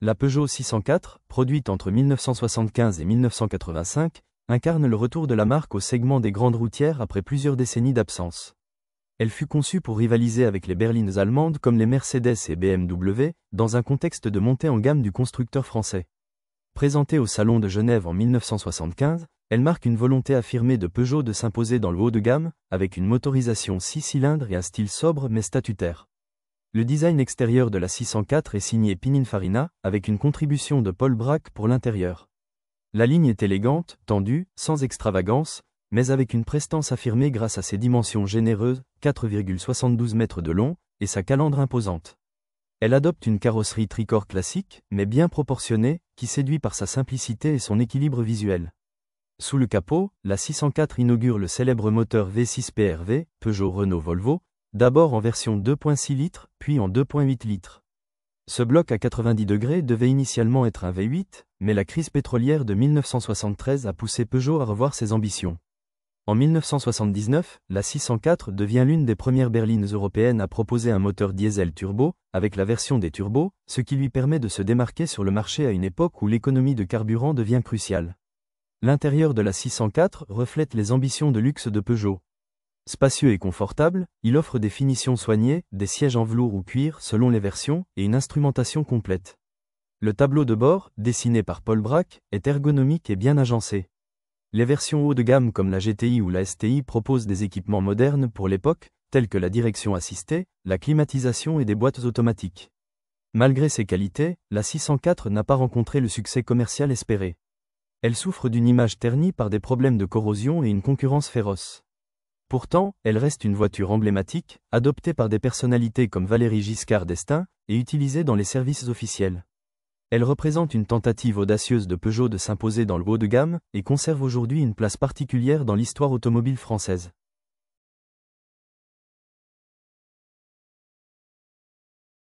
La Peugeot 604, produite entre 1975 et 1985, incarne le retour de la marque au segment des grandes routières après plusieurs décennies d'absence. Elle fut conçue pour rivaliser avec les berlines allemandes comme les Mercedes et BMW, dans un contexte de montée en gamme du constructeur français. Présentée au Salon de Genève en 1975, elle marque une volonté affirmée de Peugeot de s'imposer dans le haut de gamme, avec une motorisation 6 cylindres et un style sobre mais statutaire. Le design extérieur de la 604 est signé Pininfarina, avec une contribution de Paul Bracq pour l'intérieur. La ligne est élégante, tendue, sans extravagance, mais avec une prestance affirmée grâce à ses dimensions généreuses, 4,72 mètres de long, et sa calandre imposante. Elle adopte une carrosserie tricorps classique, mais bien proportionnée, qui séduit par sa simplicité et son équilibre visuel. Sous le capot, la 604 inaugure le célèbre moteur V6 PRV, Peugeot Renault Volvo, d'abord en version 2.6 litres, puis en 2.8 litres. Ce bloc à 90 degrés devait initialement être un V8, mais la crise pétrolière de 1973 a poussé Peugeot à revoir ses ambitions. En 1979, la 604 devient l'une des premières berlines européennes à proposer un moteur diesel turbo, avec la version des turbos, ce qui lui permet de se démarquer sur le marché à une époque où l'économie de carburant devient cruciale. L'intérieur de la 604 reflète les ambitions de luxe de Peugeot. Spacieux et confortable, il offre des finitions soignées, des sièges en velours ou cuir selon les versions, et une instrumentation complète. Le tableau de bord, dessiné par Paul Bracq, est ergonomique et bien agencé. Les versions haut de gamme comme la GTI ou la STI proposent des équipements modernes pour l'époque, tels que la direction assistée, la climatisation et des boîtes automatiques. Malgré ses qualités, la 604 n'a pas rencontré le succès commercial espéré. Elle souffre d'une image ternie par des problèmes de corrosion et une concurrence féroce. Pourtant, elle reste une voiture emblématique, adoptée par des personnalités comme Valéry Giscard d'Estaing, et utilisée dans les services officiels. Elle représente une tentative audacieuse de Peugeot de s'imposer dans le haut de gamme, et conserve aujourd'hui une place particulière dans l'histoire automobile française.